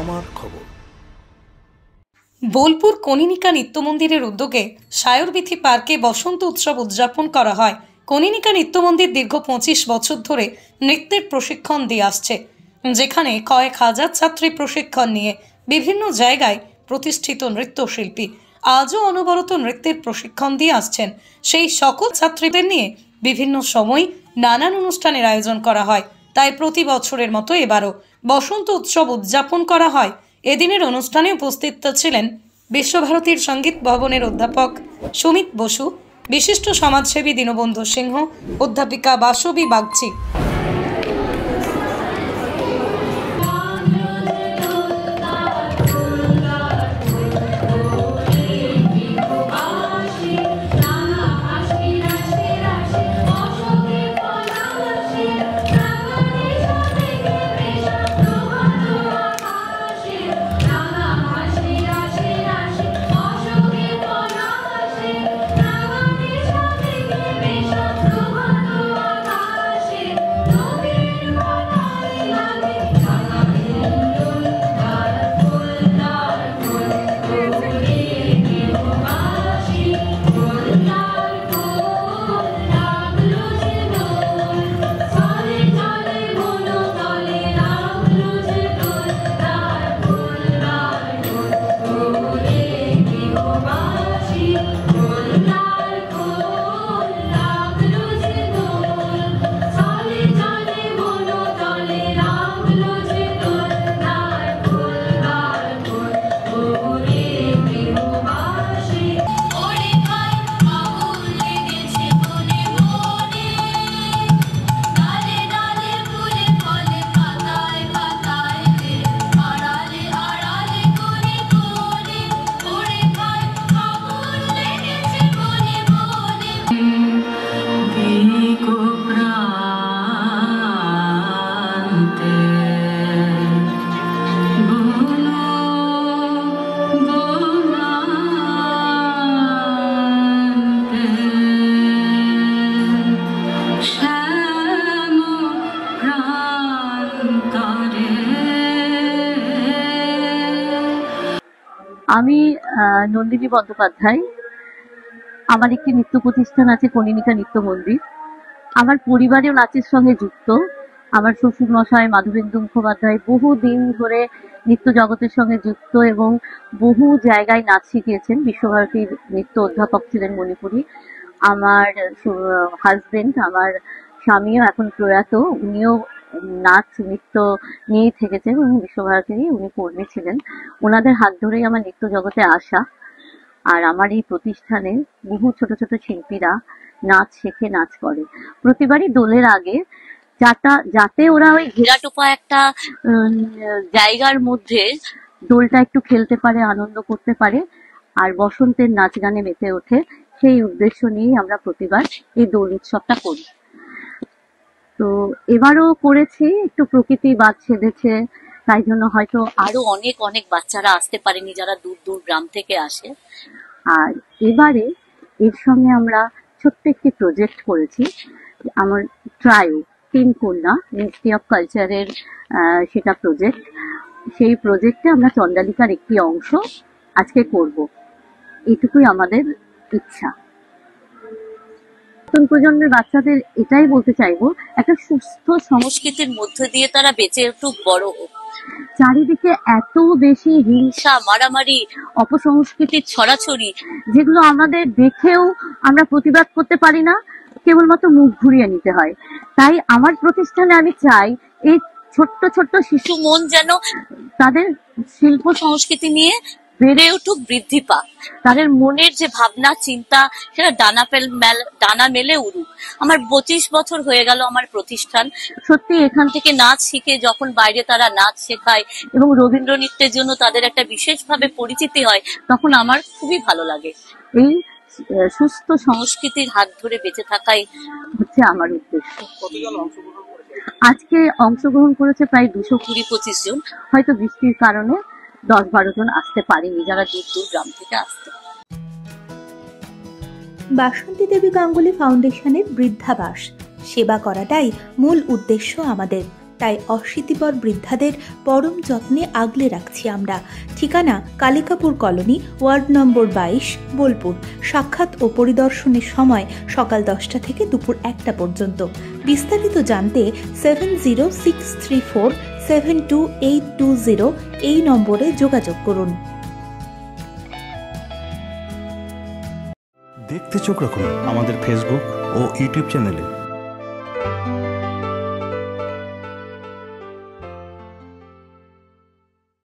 আমার খবর। বোলপুর কনিনিকা নিত্য মন্দিরের উদ্যোগে সায়রবীথি পার্কে বসন্ত উৎসব উদযাপন করা হয়। কনিনিকা নিত্য মন্দির দীর্ঘ 25 বছর ধরে নৃত্যের প্রশিক্ষণ দিয়ে আসছে, যেখানে কয়েক হাজার ছাত্রী প্রশিক্ষণ নিয়ে বিভিন্ন জায়গায় প্রতিষ্ঠিত নৃত্যশিল্পী আজও অনবরত নৃত্যের প্রশিক্ষণ দিয়ে আসছেন। সেই সকল ছাত্রীদের নিয়ে বিভিন্ন সময় নানান অনুষ্ঠানের আয়োজন করা হয়। তাই প্রতি বছরের মতো এবারও বসন্ত উৎসব উদযাপন করা হয়। এদিনের অনুষ্ঠানে উপস্থিত ছিলেন বিশ্বভারতীর সঙ্গীত ভবনের অধ্যাপক সুমিত বসু, বিশিষ্ট সমাজসেবী দীনবন্ধু সিংহ, অধ্যাপিকা বাসবী বাগচি। আমি নন্দিনী বন্দ্যোপাধ্যায়। আমার একটি নৃত্য প্রতিষ্ঠান আছে কনিনিকা নৃত্য মন্দির। আমার পরিবারেও নাচের সঙ্গে যুক্ত। আমার শ্বশুর মশাই মাধবেন্দু মুখোপাধ্যায় বহুদিন ধরে নৃত্য জগতের সঙ্গে যুক্ত এবং বহু জায়গায় নাচ শিখিয়েছেন। বিশ্বভারতীর নৃত্য অধ্যাপক ছিলেন মণিপুরী। আমার হাজবেন্ড, আমার স্বামীও এখন প্রয়াত, উনিও নাচ নৃত্য নিয়েই থেকেছেন এবং বিশ্বভারতীরই উনি কর্মী ছিলেন। ওনাদের হাত ধরেই আমার নৃত্য জগতে আসা। আর আমার এই প্রতিষ্ঠানে বহু ছোট ছোট শিল্পীরা নাচ শেখে, নাচ করে। প্রতিবারই দোলের আগে যাতে ওরা ওই ঘেরাটোপা একটা জায়গার মধ্যে দোলটা একটু খেলতে পারে, আনন্দ করতে পারে আর বসন্তের নাচ গানে মেতে ওঠে, সেই উদ্দেশ্য নিয়েই আমরা প্রতিবার এই দোল উৎসবটা করি। তো এবারও করেছি, একটু প্রকৃতি বাদ সেধেছে, তাই জন্য হয়তো আরো অনেক অনেক বাচ্চারা আসতে পারেনি যারা দূর দূর গ্রাম থেকে আসে। আর এবারে এর সঙ্গে আমরা ছোট্ট একটি প্রজেক্ট করেছি। আমার ট্রায়ো তিন কন্যা মিনিস্ট্রি অফ কালচারের সেটা প্রজেক্ট। সেই প্রজেক্টে আমরা চণ্ডালিকার একটি অংশ আজকে করব, এটুকুই আমাদের ইচ্ছা। নতুন প্রজন্মের বাচ্চাদের এটাই বলতে চাইবো, একটা সুস্থ সংস্কৃতির মধ্যে দিয়ে তারা বেঁচে উঠুক, বড় হোক। চারিদিকে এত বেশি হিংসা, মারামারি, অপসংস্কৃতির ছড়াছড়ি, যেগুলো আমাদের দেখেও আমরা প্রতিবাদ করতে পারি না, কেবলমাত্র মুখ ঘুরিয়ে নিতে হয়। তাই আমার প্রতিষ্ঠানে আমি চাই এই ছোট্ট ছোট্ট শিশু মন যেন তাদের শিল্প সংস্কৃতি নিয়ে বেড়ে উঠুক, বৃদ্ধি পাক, তাদের মনের যে ভাবনা চিন্তা সেটা ডানা মেলে উড়ুক। আমার 25 বছর হয়ে গেল আমার প্রতিষ্ঠান। সত্যি এখান থেকে নাচ শিখে যখন বাইরে তারা নাচ শেখায় এবং রবীন্দ্র নৃত্যের জন্য তাদের একটা বিশেষভাবে পরিচিতি হয়, তখন আমার খুবই ভালো লাগে। এই সুস্থ সংস্কৃতির হাত ধরে বেঁচে থাকাই হচ্ছে আমার উদ্দেশ্য। আজকে অংশগ্রহণ করেছে প্রায় 220-25 জন। হয়তো বৃষ্টির কারণে 10-12 জন আসতে পারেনি, যারা দূর দূর গ্রাম থেকে আসতে। বাসন্তী দেবী গাঙ্গুলি ফাউন্ডেশনের বৃদ্ধাবাস সেবা করাটাই মূল উদ্দেশ্য আমাদের। তাই অশীতিপর বৃদ্ধাদের পরম যত্নে আগলে রাখছি আমরা। ঠিকানা Kalikapur colony, ward number 22, Bolpur. সাক্ষাৎ ও পরিদর্শনের সময় সকাল 10টা থেকে দুপুর 1টা পর্যন্ত। বিস্তারিত জানতে 7063472820 এই নম্বরে যোগাযোগ করুন। দেখতে চোখ রাখুন আমাদের ফেসবুক ও ইউটিউব চ্যানেলে।